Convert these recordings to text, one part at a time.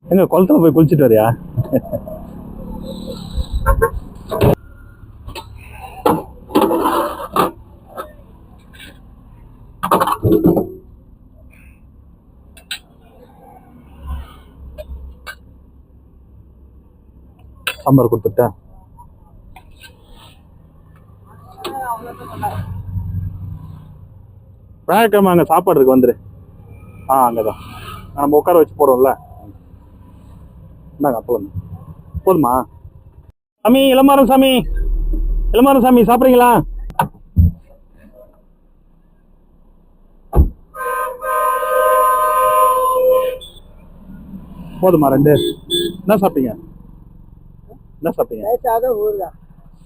எங்க குளத்துல போய் குளிச்சுட்டு வரியா? சாம்பார் கொடுத்துட்டேன். வியாழக்கிழமை அங்கே சாப்பாடு இருக்கு, வந்துரு. அங்கதான் நம்ம உட்கார வச்சு போடுவோம்ல. இந்தாங்க அப்பளம் போதுமா? சாமி, இளமாரம் சாமி, இளமாரம் சாமி சாப்பிட்றீங்களா? போதுமா? 2 என்ன சாப்பிட்டீங்க? என்ன சாப்பிட்டீங்க?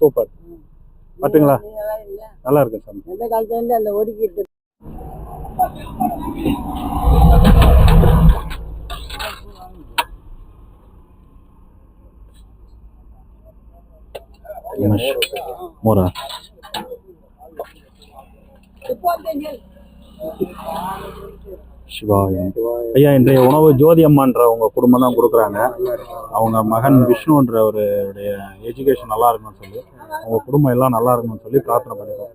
சூப்பர். பாத்தீங்களா? நல்லா இருக்கு சாமி. எந்த காலத்துல இருந்து அந்த ஒதுக்கிட்டு மோரா சிவாயம். ஐயா, இன்றைய உணவு ஜோதி அம்மான்ற உங்க குடும்பம் தான் கொடுக்குறாங்க. அவங்க மகன் விஷ்ணுன்ற ஒரு எஜுகேஷன் நல்லா இருக்குன்னு சொல்லி, உங்க குடும்பம் எல்லாம் நல்லா இருக்குன்னு சொல்லி பிரார்த்தனை பண்ணிடுவோம்.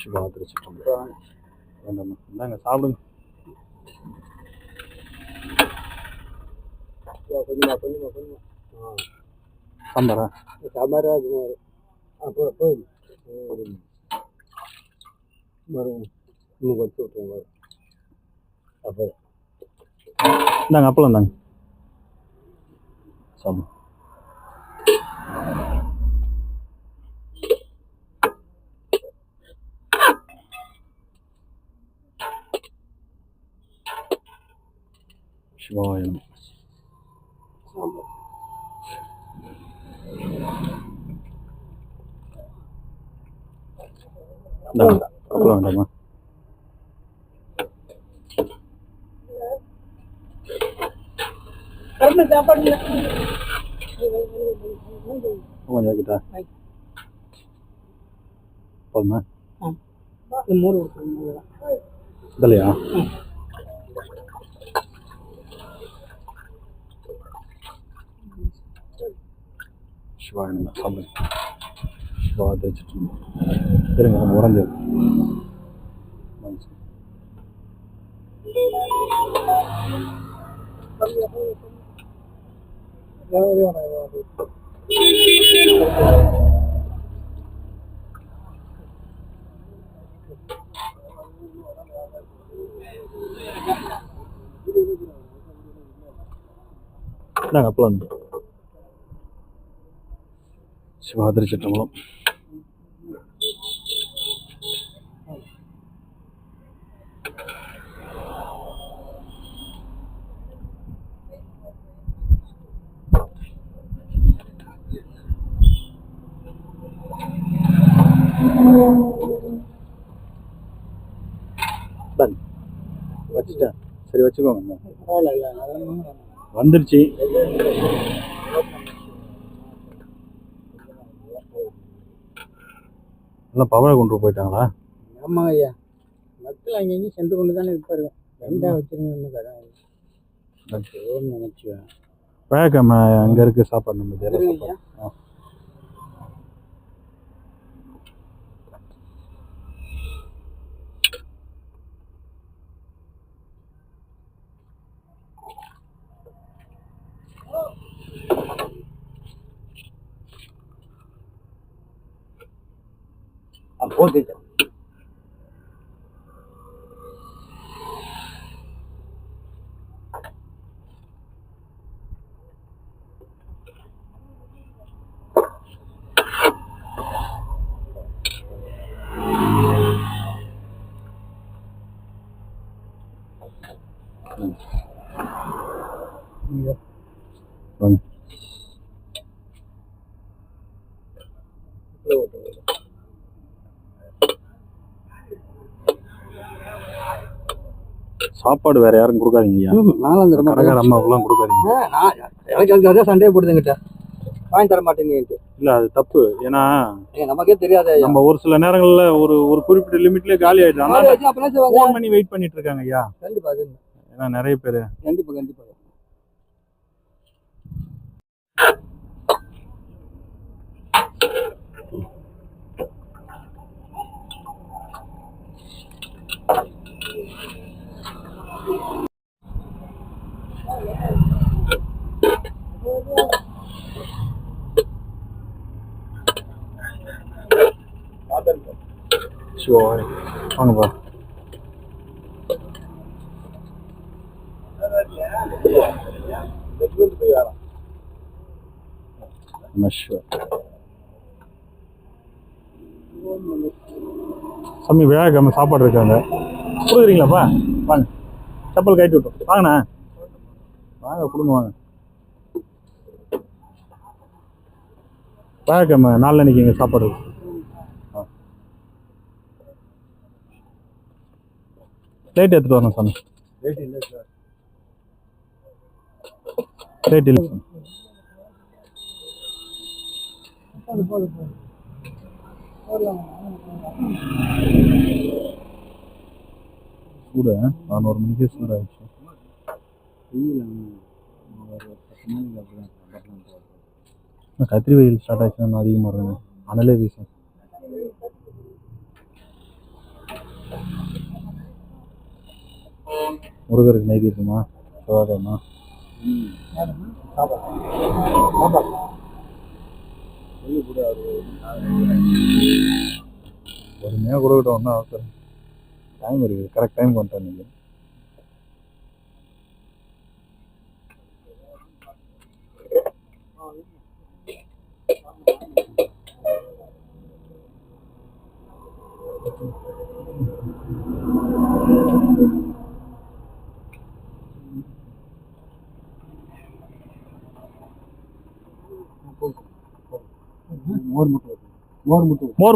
சிவா திருச்சிட்டம்பலம். இந்தாங்க சாப்பிடுங்க. சாம்பாரா? சாம்பாரா? இந்தாங்க அப்பளம் தாங்க. சாப்பிடு. சிவாயம். அப்பளம் வேண்டாமா? கொஞ்சம் வைக்கிட்டா போதுமா? இல்லையா? சிவாயம் சாப்பிடு. சிவா தேய்ச்சிட்டு இருங்க, உடஞ்சு அப்பளம். சிவாதிரி சிற்றம்பலம். வச்சுட்டேன். சரி வச்சுக்கோங்க. வந்துருச்சு. எல்லாம் பவரை கொண்டு போயிட்டாங்களா? ஆமாங்க ஐயா, மக்கள் அங்கேயும் சென்று கொண்டு தானே இருப்பாரு. ரெண்டா வச்சிருங்க நினைச்சுவேன். பழக்கம் அங்க இருக்கு சாப்பாடு. நம்ம போட்டு சாப்பாடு வேற யாரும் கொடுக்காதீங்க. கடைக்கார அம்மாவுக்குலாம் கொடுக்காதீங்க. எனக்கு அதுக்கு அதே சண்டையை போடுதுங்கிட்ட வாங்கி தர மாட்டேன்னு. இல்ல அது தப்பு. ஏன்னா நமக்கே தெரியாது. நம்ம ஒரு சில நேரங்கள்ல ஒரு ஒரு குறிப்பிட்ட லிமிட்லயே காலி ஆயிடும். ஃபோன் பண்ணி வெயிட் பண்ணிட்டு இருக்காங்க ஐயா. கண்டிப்பா. ஏன்னா நிறைய பேரு. கண்டிப்பா கண்டிப்பா. வாங்கப்பா. சாமி விழாக்கிழமை சாப்பாடு இருக்காங்க, கொடுக்குறீங்களாப்பா? வாங்க, செப்பல் கட்டி விட்டோம். வாங்கண்ணா, வாங்க கொடுங்க, வாங்க. விழாக்கிழமை நாளைக்கு இங்கே சாப்பாடு இருக்கு. பிளேட் எடுத்துட்டு வரணும் சாமி. பிளேட் இல்லை சார், பிளேட் இல்லை சார். சூடு 400 மணிக்கே சூடாகிடுச்சு. கத்திரி வெயில் ஸ்டார்ட் ஆச்சுன்னா அதிகமாக இருக்கும், அனலே வீசும். முருகருக்கு நெய்தி இருக்குமா? செவ்வாய்க்கிழமா பொறுமையாக கொடுக்கட்டும், ஒன்றும் அவசரம். டைம் இருக்குது, கரெக்ட் டைம் வந்துட்டேன். நீங்கள்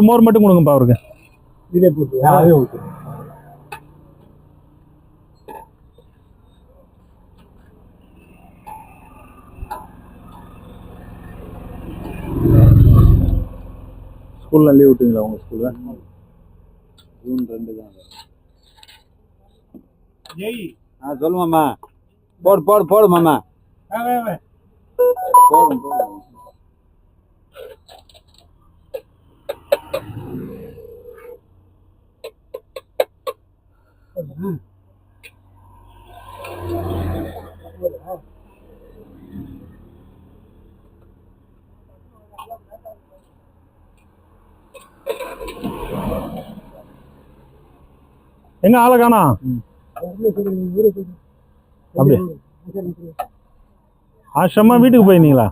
மோர் மட்டும் கொடுங்கப்பா அவருக்கு. இதே போட்டு அதே ஊற்று. ஸ்கூல்ல லீவ் விட்டீங்களா உங்க ஸ்கூல்ல? ஜூன் 2 தான். சொல்லு மாமா. போடு போடு போடு மாமா. போடும் போடும். எங்க ஆளை காணா? அப்படியே ஆசிரமா வீட்டுக்கு போயிருந்தீங்களா?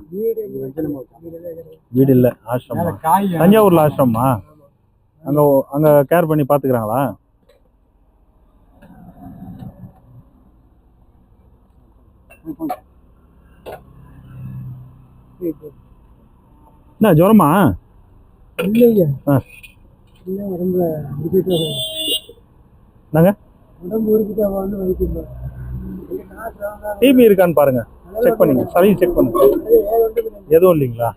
வீடு இல்ல, ஆசிரமா. தஞ்சாவூர்ல ஆசிரமா? அங்க அங்க கேர் பண்ணி பாத்துக்கிறாங்களா? என்ன ஜுரமா? டிபி இருக்கான்னு பாருங்க, செக் பண்ணுங்க, சர்வீஸ் செக் பண்ணுங்க. எதுவும் இல்லைங்களா?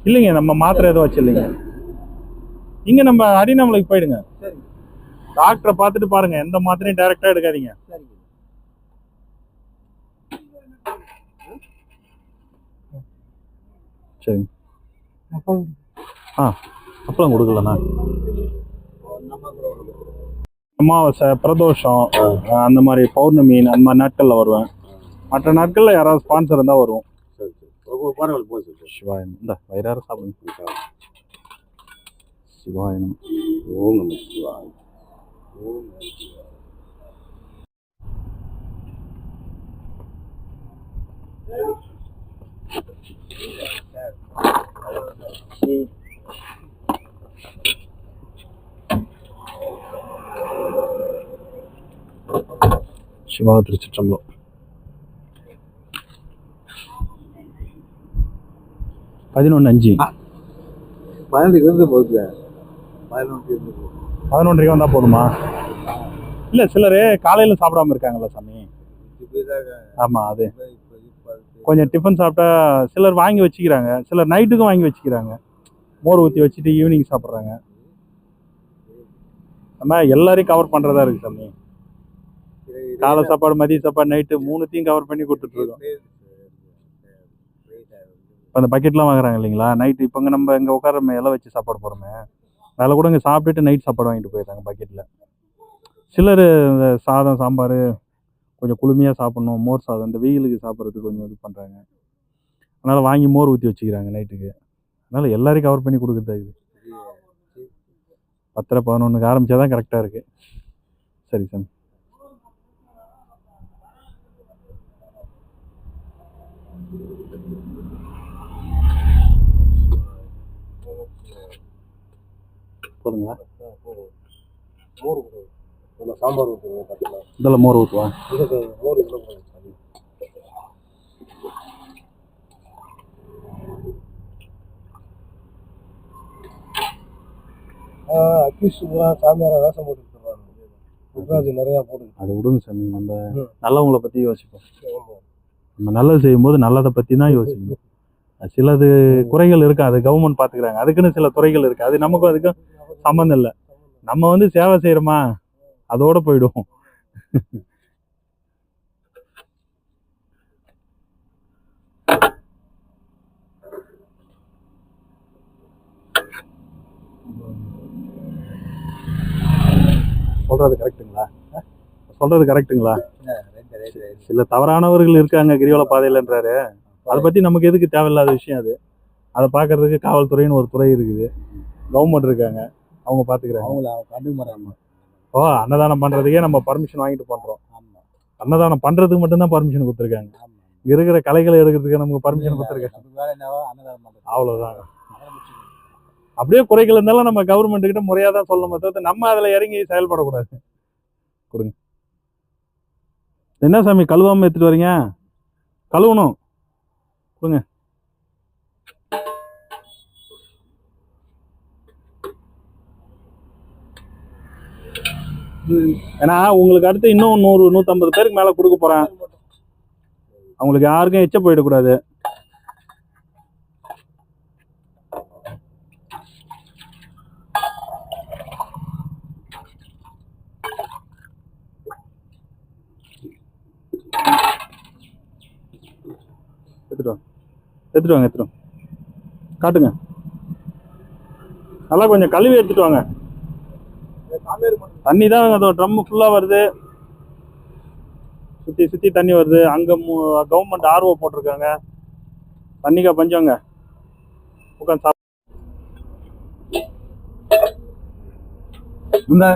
இல்லைங்க, நம்ம மாத்திரை எதுவும் வச்சிருந்தீங்க. இங்க நம்ம அடிநாமலுக்கு போயிடுங்க, டாக்டரை பார்த்துட்டு பாருங்க. எந்த மாத்திரையும் டைரக்டா எடுக்காதீங்க. சரி. அப்பளம் கொடுக்கலண்ணா. அமாவாசை, பிரதோஷம், அந்த மாதிரி பௌர்ணமி, அந்த மாதிரி நாட்கள்ல வருவேன். மற்ற நாட்கள்ல யாராவது ஸ்பான்சர் இருந்தா வருவோம். சிவாயனம். இந்த வயிறார சாப்பிடுங்க. சிவாயனம். ஓம் நம சிவாய. ஓம் சிவா திருச்சிற்றம்பலம். 11:05. 11 இருந்து போகுது. 11:30 வந்தா போதுமா? இல்ல சிலர் காலையில சாப்பிடாம இருக்காங்கல்ல சாமி. ஆமா, அது கொஞ்சம் டிஃபன் சாப்பிட்டா சிலர் வாங்கி வச்சுக்கிறாங்க, சிலர் நைட்டுக்கும் வாங்கி வச்சுக்கிறாங்க, மோர் ஊற்றி வச்சுட்டு ஈவினிங் சாப்பிட்றாங்க. நம்ம எல்லாரையும் கவர் பண்றதா இருக்கு சாமி. காலை சாப்பாடு, மதிய சாப்பாடு, நைட்டு மூணுத்தையும் கவர் பண்ணி கொடுத்துட்டு இருக்கோம். இப்போ அந்த பக்கெட்லாம் வாங்குறாங்க இல்லைங்களா நைட்டு. இப்போ நம்ம இங்கே உட்கார எல்லாம் வச்சு சாப்பாடு போகிறோமே, அதில் கூட இங்கே சாப்பிட்டுட்டு நைட் சாப்பாடு வாங்கிட்டு போயிடுறாங்க பக்கெட்டில். சிலர் இந்த சாதம் சாம்பார் கொஞ்சம் குளுமையாக சாப்பிட்ணும், மோர் சாதம் இந்த வெயிலுக்கு சாப்பிட்றதுக்கு கொஞ்சம் இது பண்ணுறாங்க, அதனால் வாங்கி மோர் ஊற்றி வச்சுக்கிறாங்க நைட்டுக்கு. அதனால் எல்லாரையும் கவர் பண்ணி கொடுக்குறதா இருக்குது. 10 11க்கு ஆரம்பித்தா தான் கரெக்டாக இருக்குது. சரி சாமி. போதுங்களா? சாம்பார் இதெல்லாம் மோர் ஊற்றுவா. சாமியார வேஷம் போட்டு நிறைய போடுது. அது விடுங்க சாமி, நம்ம நல்லவங்களை பற்றி யோசிப்போம். நம்ம நல்லது செய்யும்போது நல்லதை பற்றி தான் யோசிக்கணும். சிலது குறைகள் இருக்கு, அது கவர்மெண்ட் பார்த்துக்கிறாங்க, அதுக்குன்னு சில துறைகள் இருக்கு, அது நமக்கும் அதுக்கும் சம்மந்தம் இல்லை. நம்ம வந்து சேவை செய்யறோமா அதோட போயிடுவோம். சொல்றது கரெக்டுங்களா? சொல்றது கரெக்டுங்களா? சில தவறானவர்கள் இருக்காங்க கிரிவல பாதையிலன்றாரு. அதை பத்தி நமக்கு எதுக்கு தேவையில்லாத விஷயம் அது. அதை பார்க்கறதுக்கு காவல்துறைன்னு ஒரு துறை இருக்குது, கவர்மெண்ட் இருக்காங்க, அவங்க பார்த்துக்கிறாங்க. ஓ, அன்னதானம் பண்றதுக்கே நம்ம பர்மிஷன் வாங்கிட்டு பண்றோம். அன்னதானம் பண்றதுக்கு மட்டும்தான் பர்மிஷன் கொடுத்துருக்காங்க. இங்க இருக்கிற கலைகளை எடுக்கிறதுக்கு நமக்கு பர்மிஷன் கொடுத்துருக்காங்க, அவ்வளவுதான். அப்படியே குறைகள் இருந்தாலும் நம்ம கவர்மெண்ட் கிட்ட முறையா தான் சொல்லணும், தவிர்த்து நம்ம அதுல இறங்கி செயல்படக்கூடாது. கொடுங்க. என்ன சாமி கழுவாம எடுத்துட்டு வரீங்க? கழுவணும், கொடுங்க. ஏன்னா உங்களுக்கு அடுத்து இன்னும் 100 150 பேருக்கு மேல கொடுக்க போறேன். அவங்களுக்கு யாருக்கும் எச்ச போயிடக்கூடாது. எடுத்துட்டு வாங்க காட்டுங்க. நல்லா கொஞ்சம் கழுவி எடுத்துட்டு வாங்க. தண்ணி தான் ட்ரம் ஃபுல்லா வருது, சுத்தி தண்ணி வருது. அங்க கவர்மெண்ட் ஆர்ஓ போட்டிருக்காங்க, தண்ணிக்கா பஞ்சங்க. உட்காந்து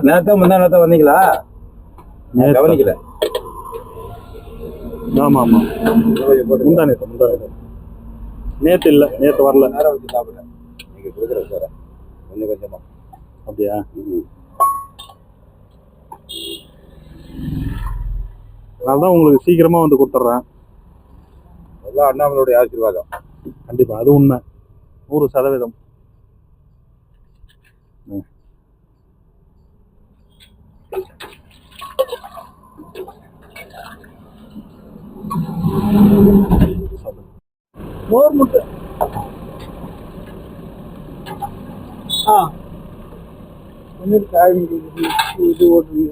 நேரத்தை வந்தீங்களா? கவனிக்கல. ஆமா முந்தா நேத்து இல்ல, நேத்து வரல. நேரம் வச்சு சாப்பிட்டேன். நீங்க கொடுக்குற சார் கொஞ்சம் கொஞ்சமா. அப்படியா? அதனால்தான் உங்களுக்கு சீக்கிரமா வந்து கொடுத்துட்றேன். எல்லாம் அண்ணாமலையுடைய ஆசீர்வாதம். கண்டிப்பா, அது உண்மை, 100%. மோர் முட்டை காய் இது ஓட்டுங்க.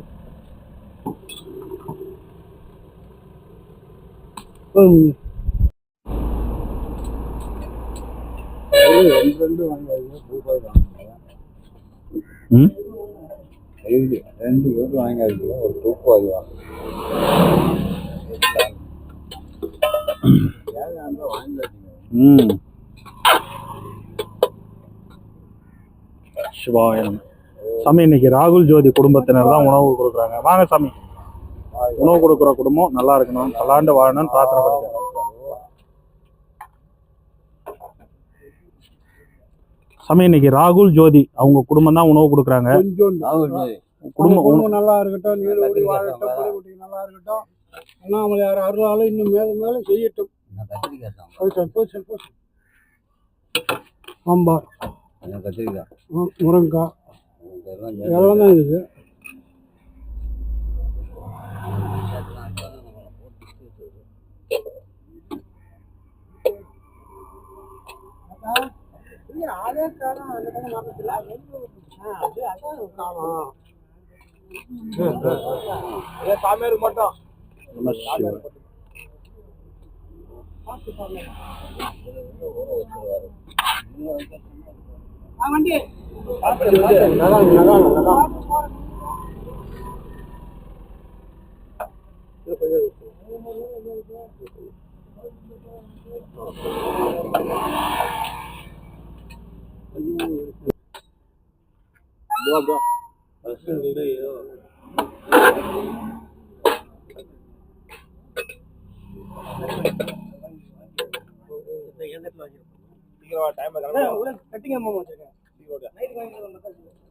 ரெண்டு வாங்க, ரூபாய் வாங்குங்க. 2 பேர் வாங்காதீங்க, ஒரு ரூபாய் வாங்க. சிவாயம். சாமி, இன்னைக்கு ராகுல் ஜோதி குடும்பத்தினர் தான் உணவு கொடுக்குறாங்க. வாங்க சாமி, உணவு கொடுக்குற குடும்பம் நல்லா இருக்கணும், பல்லாண்டு வாழணும்னு பிரார்த்தனை பண்ணிக்கிறேன். சாமி, இன்னைக்கு ராகுல் ஜோதி அவங்க குடும்பம் தான் உணவு கொடுக்குறாங்க. குடும்பம் நல்லா இருக்கட்டும், நீரோடி வாழட்டும், குடி நல்லா இருக்கட்டும். அண்ணாமலை அருளாலும் இன்னும் மேலும் செய்யட்டும். சாம்பார், கத்திரிக்காய், முருங்கைக்காய், இதெல்லாம் தான் இருக்குது. அதே காலம் அந்த பக்கம் மாற்றத்துல அதான் காலம் சாமியாருக்கு மட்டும் வண்டி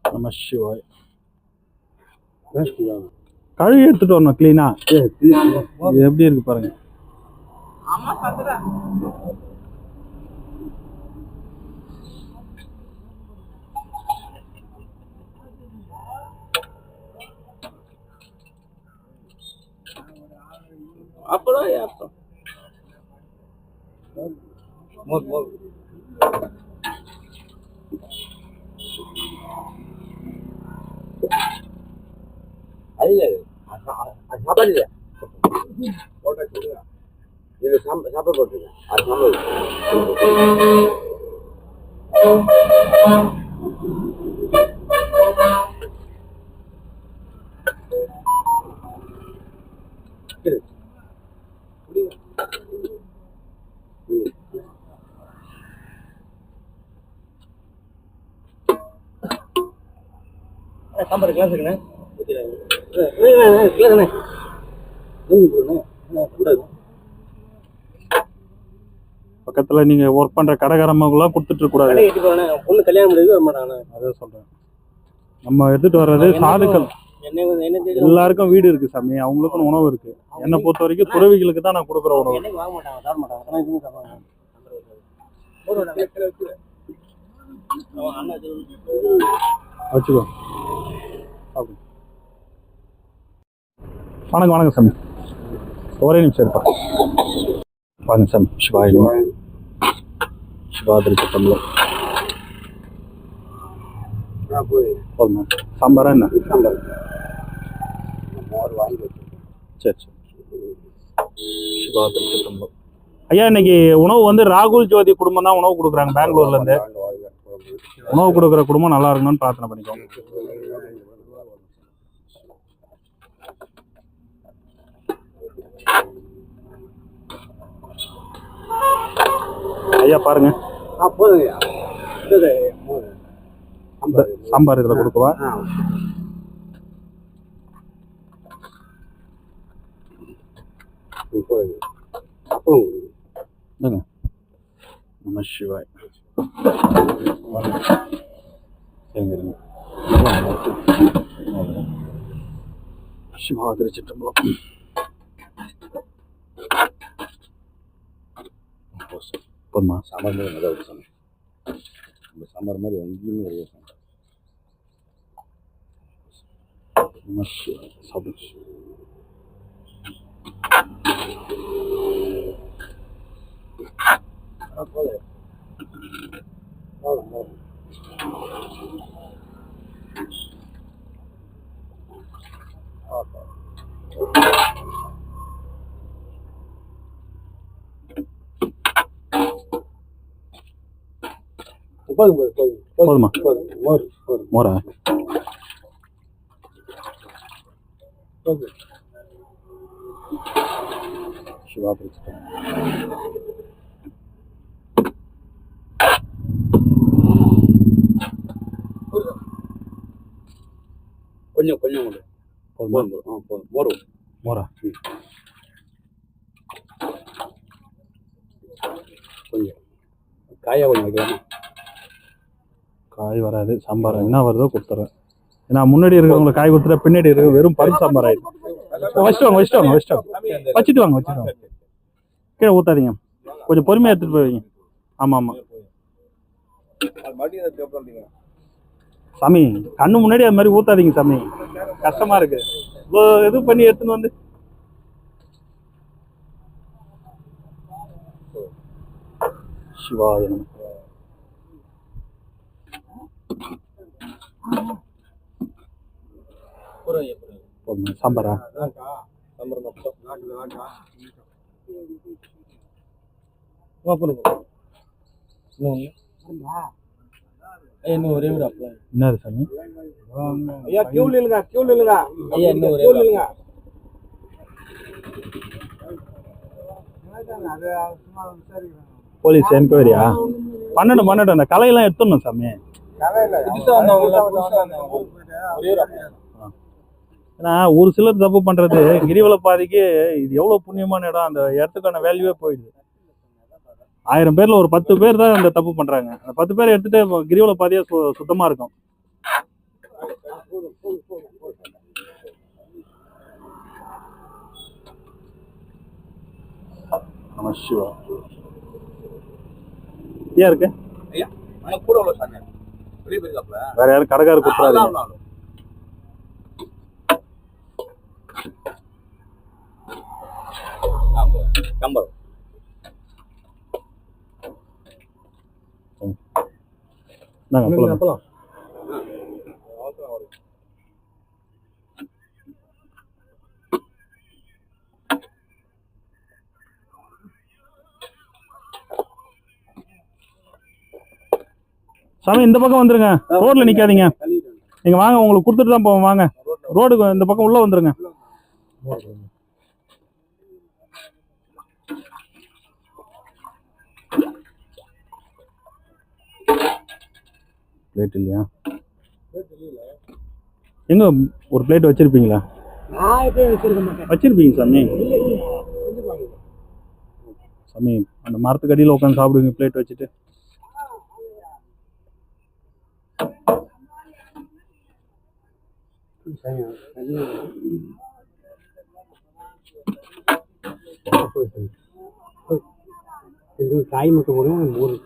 நம சிவாய். கழுவி எடுத்துட்டு வரணும் கிளீனா. இது எப்படி இருக்கு பாருங்க. அப்பதான் சாப்பாடு இல்லை சாப்பாடு போட்டுருக்கேன் அது சாம்பார் கிளாஸ் இருக்குண்ணே பக்கத்துல நீங்க ஒர்க் பண்ற கடைக்காரம்மாக்குலாம் கொடுத்துட்டு இருக்க கூடாது. பொண்ணு கல்யாணம் முடியாது வர மாட்டாங்க. அதான் சொல்றேன். நம்ம எடுத்துட்டு வர்றது சாதுக்கள். எல்லாருக்கும் வீடு இருக்கு சாமி, அவங்களுக்கும் உணவு இருக்கு. என்னை பொறுத்த வரைக்கும் துறவிகளுக்கு தான் நான் கொடுக்குற உணவு. வாங்க மாட்டாங்க, தர மாட்டாங்க. வச்சுக்கோ. வணக்கம் வணக்கம் சாமி. ஒரே நிமிஷம் இருப்பா. வாங்க சாமி. சிவாயிலும் சிவாதிரி சட்டம்ல போதுமா? சாம்பாரா என்ன? சாம்பார் சரி சரி. சிவாதிரி சட்டம்ல ஐயா, இன்னைக்கு உணவு வந்து ராகுல் ஜோதி குடும்பம் தான் உணவு கொடுக்குறாங்க பெங்களூர்ல இருந்து. உணவு கொடுக்குற குடும்பம் நல்லா இருக்கணும்னு பிரார்த்தனை பண்ணிக்கோங்க. ஐயா பாருங்க. போதுங்கய்யா. சாம்பார் இதுல கொடுக்கவா? நம சிவாய். சிவாதிரி சிற்றம்பலம். போதுமா? சாம்பார் மாதிரி நல்லா இருக்கு சாமி. இந்த சாம்பார் மாதிரி எங்கேயுமே கிடையாது. நம சிவாய். சாப்பிடு. போதுமா? மோரா? சிவா பிடிச்சிட்டேன். கொஞ்சம் கொஞ்சம் மோர் மோரா? கொஞ்சம் காயா கொஞ்சம் வைக்கலாம். காய் வராது. சாம்பார் என்ன வருதோ கொடுத்துறேன். ஏன்னா முன்னாடி இருக்கிறவங்களை காய் கொடுத்துட்டா பின்னாடி இருக்க வெறும் பருப்பு சாம்பார் ஆயிடும். வச்சுட்டு வாங்க. கீழே ஊத்தாதீங்க, கொஞ்சம் பொறுமையா எடுத்துட்டு போவீங்க. ஆமா ஆமா சாமி, கண்ணு முன்னாடி அது மாதிரி ஊத்தாதீங்க சாமி, கஷ்டமா இருக்கு. இவ்வளோ இது பண்ணி எடுத்துன்னு வந்து. சிவாய நம. போதுமா? சாம்பாரா? இன்னும் ஒரே ஒரு அப்பா என்ன சாமி? ஐயா கியூல இல்லைங்க ஐயா இன்னும் ஒரே ஒரு இல்லைங்க போலீஸ் என்கொயரியா? பண்ணட்டும். அந்த கலையெல்லாம் எடுத்துடணும் சாமி. ஏன்னா ஒரு சிலர் தப்பு பண்றது கிரிவல பாதைக்கு இது எவ்வளவு புண்ணியமான இடம், அந்த இடத்துக்கான வேல்யூவே போயிடுது. 1000 பேர்ல ஒரு 10 பேர் தான் அந்த தப்பு பண்றாங்க. அந்த 10 பேரை எடுத்துட்டு கிரிவல பாதையா சுத்தமா இருக்கும். ஏன் இருக்கு வேற யாரும் கடைக்காரர் கொடுத்துறாரு. சாமி இந்த பக்கம் வந்துருங்க, ரோட்ல நிக்காதீங்க. நீங்க வாங்க, உங்களுக்கு கொடுத்துட்டு தான் போவோம். வாங்க ரோடுக்கு இந்த பக்கம் உள்ள வந்துருங்க. பிளேட் இல்லையா? எங்க ஒரு பிளேட் வச்சிருப்பீங்களா? வச்சிருப்பீங்க சாமி. சாமி அந்த மரத்துக்கு அடியில் உட்காந்து சாப்பிடுவீங்க பிளேட் வச்சுட்டு. காய் மட்டும் போடுவோம்.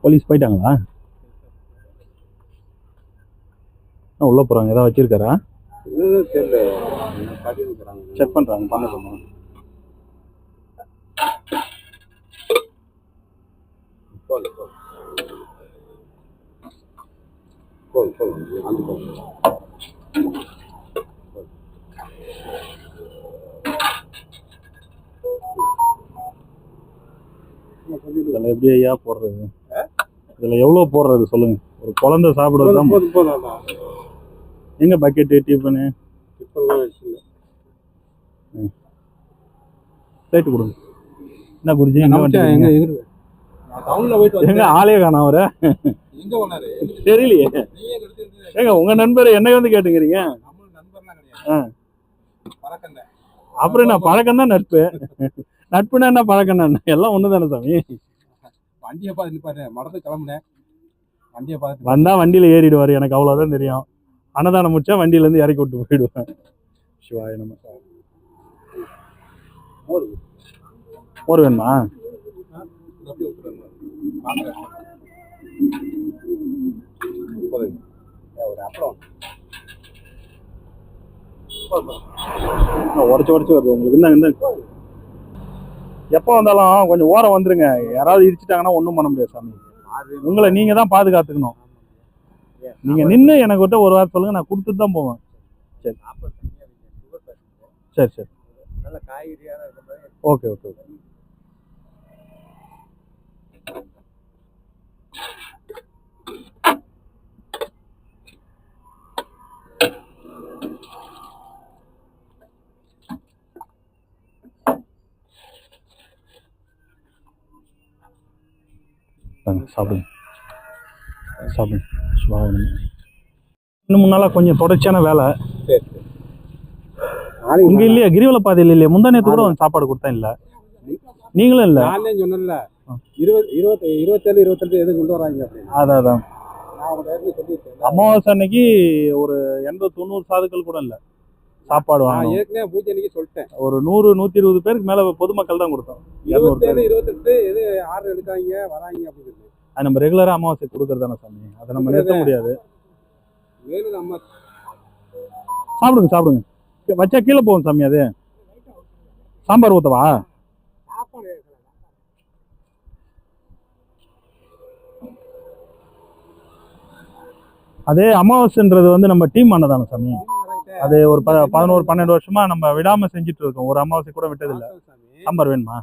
போலீஸ் போயிட்டாங்களா? உள்ள போறாங்க. ஏதாவது வச்சிருக்காரா? செக் பண்றாங்க. பண்ண சொல்லுங்க. இதுல எப்படி ஐயா போடுறது? இதுல எவ்வளவு போடுறது சொல்லுங்க. ஒரு குழந்தை சாப்பிடுறதுதான். எங்க பக்கெட்டு டிஃபனு பிளேட் கொடுங்க. என்ன குருஜி எங்க ஆளே காணோம் அவரை? தெரியலையே. ஏங்க உங்க நண்பர் என்னை வந்து கேட்டுக்கிறீங்க? அப்புறம் என்ன பழக்கம் தான் நட்பு. நட்புனா என்ன பழக்கம் தான் எல்லாம் ஒண்ணுதானே சாமி. வண்டியை பார்த்து மடத்து கிளம்புனேன். வண்டியை பார்த்து வந்தா வண்டியில ஏறிடுவாரு. எனக்கு அவ்வளவுதான் தெரியும். அன்னதானம் முடிச்சா வண்டியில இருந்து இறக்கி விட்டு போயிடுவேன். சிவாய நம்ம. மோர் வேணுமா? உடச்சு வருது உங்களுக்கு. இந்த எப்ப வந்தாலும் கொஞ்சம் ஓரம் வந்துருங்க. யாராவது இடிச்சுட்டாங்கன்னா ஒண்ணும் பண்ண முடியாது சாமி. உங்களை நீங்க தான் பாதுகாத்துக்கணும். நீங்க நின்று எனக்கு விட்ட ஒரு வாரம் சொல்லுங்க, நான் கொடுத்துட்டு தான் போவேன். சரி. ஓகே. சாப்பிடுங்க. இன்னும் முன்னால கொஞ்சம் தொடர்ச்சியான வேலை இங்க இல்லையா? கிரிவல பாதையில் இல்லையா? முந்தானேத்து கூட சாப்பாடு கொடுத்தேன். இல்ல நீங்களும் இல்ல? நானே சொன்னேன்ல 27 28 எது கொண்டு வராங்க. அதான் அமாவாசை அன்னைக்கு ஒரு 80-90 சாதுக்கள் கூட இல்ல. சாப்பாடு நான் வாங்கணும். ஏற்கனவே பூஜை அன்னைக்கு சொல்லிட்டேன். ஒரு 100-120 பேருக்கு மேல பொதுமக்கள் தான் கொடுத்தோம். 200 பேர் 27, 28 எது ஆர்டர் எடுக்காங்க வராங்க அப்படின்னு சொல்லி. அது நம்ம ரெகுலரா அமாவாசை கொடுக்கறதான சாமி, அதை நம்ம நிறுத்த முடியாது. வேணும் நம்ம சாப்பிடுங்க சாப்பிடுங்க, வச்சா கீழே போகும் சாமி. அது சாம்பார் ஊத்தவா? சாப்பாடு அதே அமாவாசைன்றது வந்து நம்ம டீம் அன்னதானம் சாமி. அது ஒரு 11-12 வருஷமா நம்ம விடாம செஞ்சுட்டு இருக்கோம். ஒரு அமாவாசை கூட விட்டதில்லை. சாம்பார் வேணுமா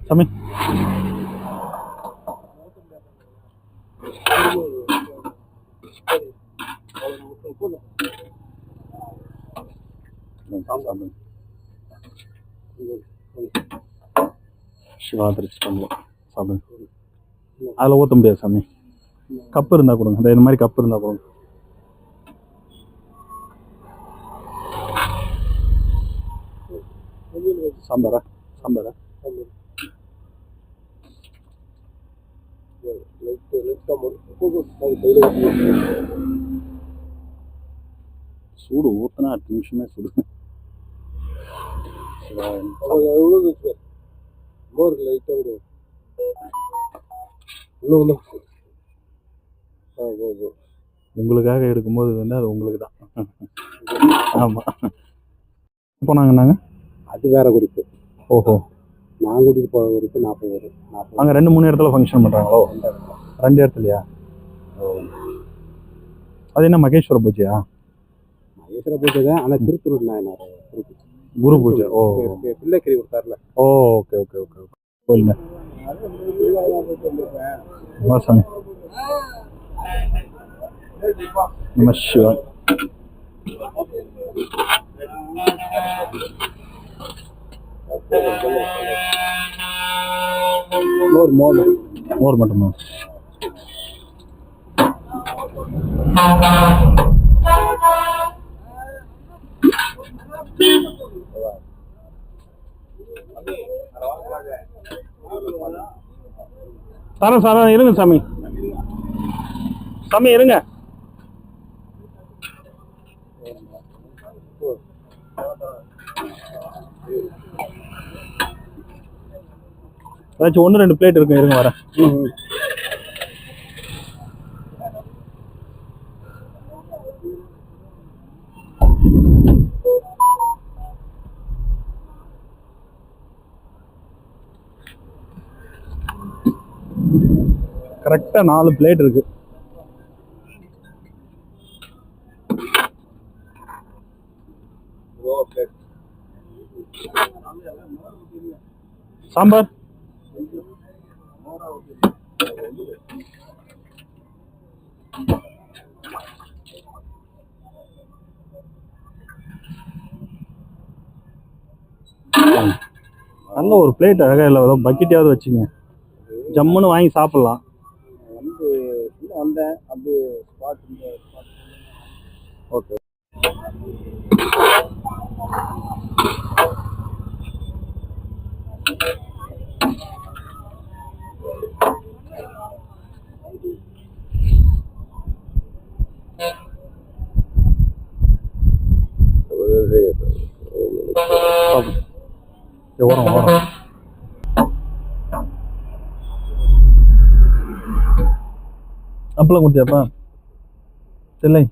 சாமி? சிவாதிரிச்சி சாப்பிடுங்க. அதில் ஊற்ற முடியாது சாமி. கப்பு இருந்தா கொடுங்க, இந்த மாதிரி கப்பு இருந்தா கொடுங்க. சாம்பாரா? சாம்பாரா? சூடு ஊத்துனா 10 நிமிஷமே சுடு. உங்களுக்காக எடுக்கும்போது வந்து அது உங்களுக்கு தான். ஆமா. போனாங்கன்னாங்க அது வேற குறிப்பு. ஓஹோ. நான் கூட்டிட்டு போகிற குறிப்பு 40 பேர். அங்கே 2-3 இடத்துல ஃபங்க்ஷன் பண்ணுறாங்களோ? 2 இடத்துலையா? அது என்ன மகேஸ்வர பூஜையா? மகேஸ்வர பூஜை தான், ஆனால் திருத்தூர் நாயனார் குரு பூஜை. ஓ, பிள்ளைக்கறி கொடுத்தாருல. ஓ, ஓகே ஓகே ஓகே ஓகே. போயிங்க வாசம். நம சிவாய். மோர் மட்டுமா? சாரம் சாரம் இருங்க சாமி. சாமி இருங்க. ஏதாச்சும் 1-2 பிளேட் இருக்கு, இருங்க வரேன். கரெக்டா 4 பிளேட் இருக்கு. சாம்பார் நல்ல ஒரு பிளேட் அழகா இல்லை, பக்கெட்டையாவது வச்சுங்க, ஜம்முன்னு வாங்கி சாப்பிடலாம். வந்தேன் அப்படி ஓகே. ஓரம் ஓரம். அப்பெல்லாம் கொடுத்தியாப்பா? இல்லை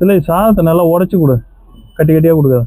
இல்லை, சாதத்தை நல்லா உடைச்சு கொடு, கட்டி கட்டியா கொடுக்காது.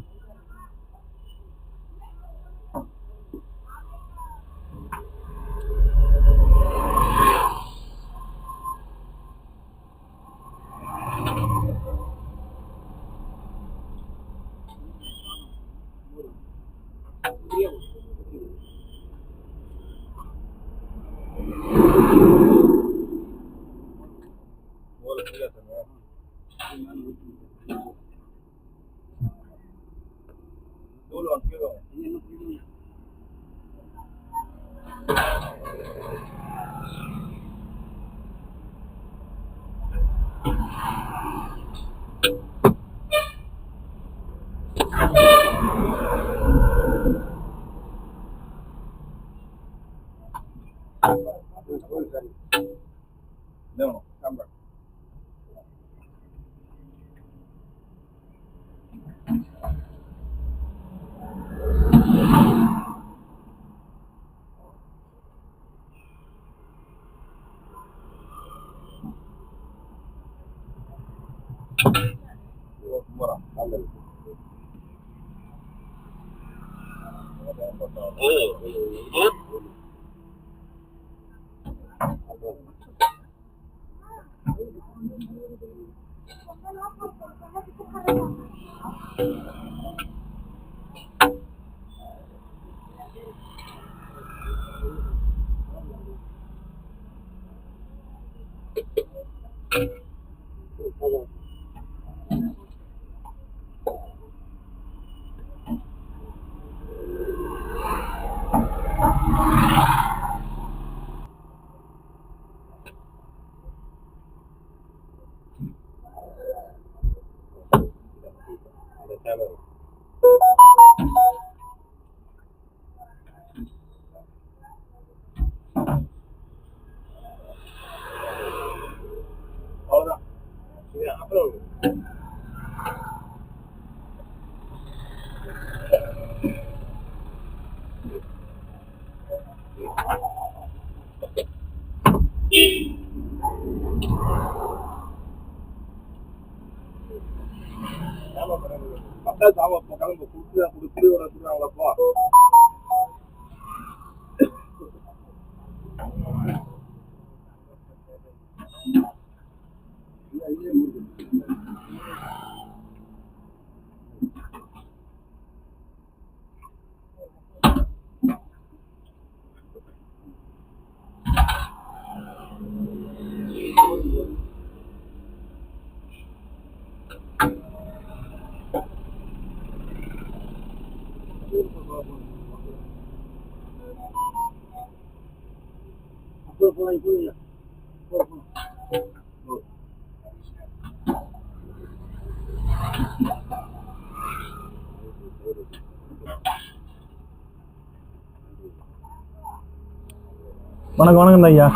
வணக்கம் வணக்கம் ஐயா.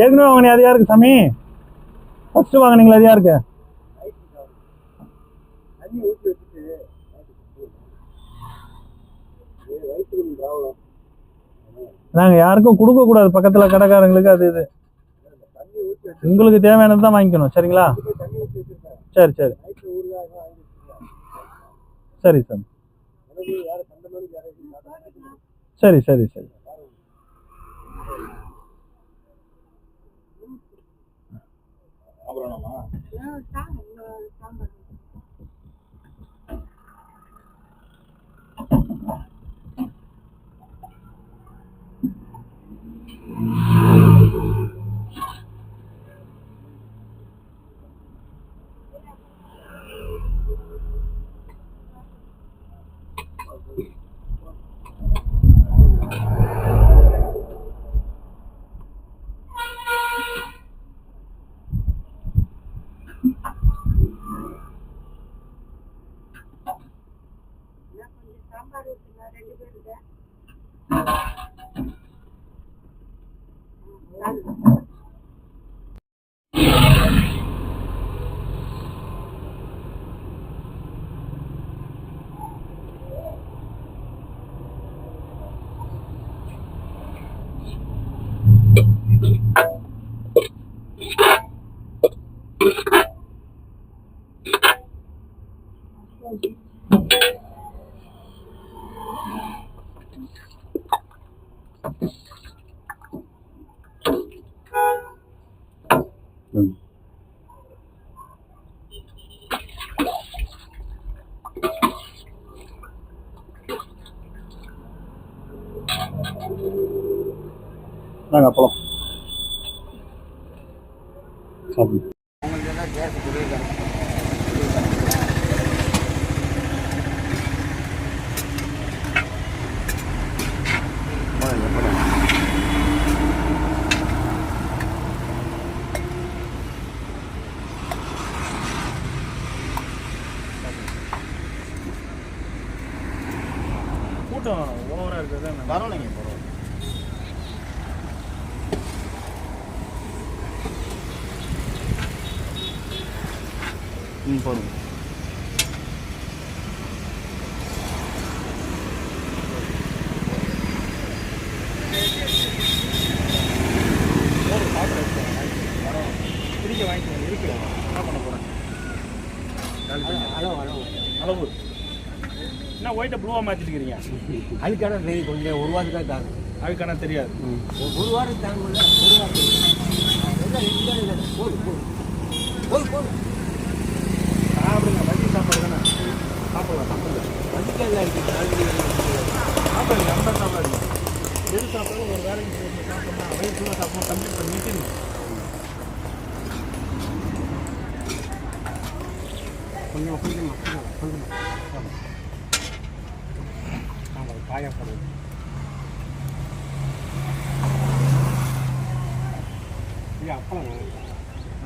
ஏற்கனவே வாங்கினீங்க அது யாருக்கு சாமி? ஃபர்ஸ்ட் வாங்கினீங்களா அது யாருக்கு? நாங்க யாருக்கும் கொடுக்க கூடாது, பக்கத்துல கடைக்காரங்களுக்கு. அது இது உங்களுக்கு தேவையானது தான் வாங்கிக்கணும். சரிங்களா? சரி சரி சரி சார். சரி சரி சரி. நாங்கள் அப்பளம் சாப்பிடுங்க. கூட்டம் ஓவராக இருக்கிறது பரவாயில்லைங்க, பரவாயில்ல. போதும். பிடிக்க வாங்கிக்கோங்க, இருக்கு. என்ன பண்ண போகிறேன்? அளவு என்ன ஒயிட்டை ப்ளூவாக மாற்றிட்டுக்கிறீங்க? அதுக்கான கொஞ்சம் ஒரு வாரத்துக்காக தாங்க. அதுக்கான தெரியாது. ஒரு வாரம் தாங்க, ஒரு வாரம் போதும். சாப்பிடுங்க, வண்டி சாப்பாடு தானே. சாப்பிடலாம். வண்டிக்கெல்லாம் இருக்குது. சாப்பிடுங்க, அந்த சாப்பாடு எது சாப்பிட்டாலும் ஒரு வேலைக்கு சாப்பிட்டோம்னா வயிறு ஃபுல்லாக சாப்பிடணும், கம்ப்ளீட் பண்ணிட்டு கொஞ்சம் காயப்படுது. அப்பளம்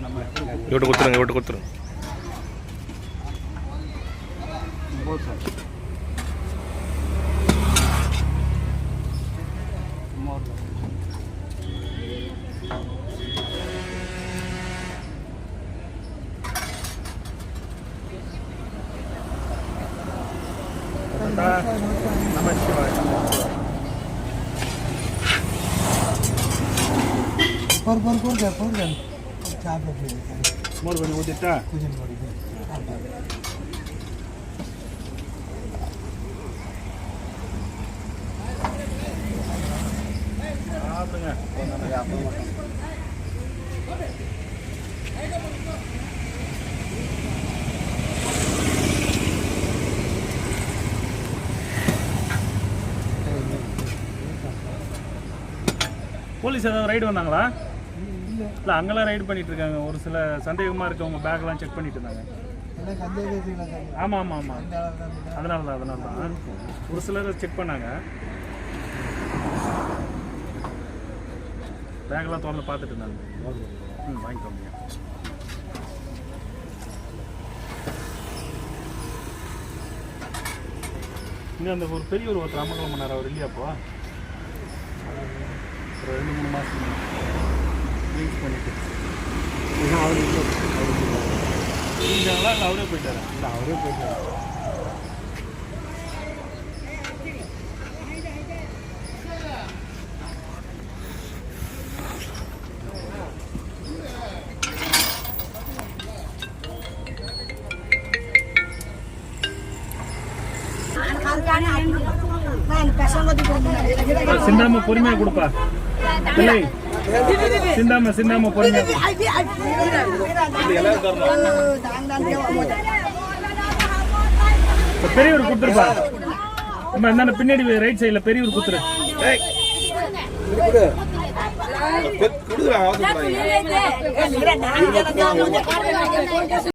நம்ம விட்டு கொடுத்துருங்க. போதும் சார். மோர் கொஞ்சம் ஊற்றிட்டா சாப்பிடுங்க. போலீஸ் ஏதாவது ரைடு வந்தாங்களா? இல்லை, அங்கெல்லாம் ரைடு பண்ணிட்டு இருக்காங்க. ஒரு சில சந்தேகமாக இருக்கவங்க பேக்லாம் செக் பண்ணிட்டு இருந்தாங்க. ஆமாம். அதனால தான் ஒரு சிலர் செக் பண்ணாங்க. பேக்கெல்லாம் திறந்து பார்த்துட்டு இருந்தாங்க. வாங்கிக்கோங்க. இன்னும் அந்த ஒரு பெரிய ஒருத்தர் அமங்கலம் பண்ணார், அவர் இல்லையாப்போ? ஒரு 2-3 மாதம் யூஸ் பண்ணிட்டு அவரே போயிட்டாரு. இல்லை, அவரே போயிட்டாரு. சிந்தாம பொறுமையா கொடுப்பா. இல்லை, சிந்தாம பொறுமையா. பெரியவர் கொடுத்துருப்பா. நம்ம என்ன பின்னாடி ரைட் சைடில் பெரியவர் கொடுத்துரு.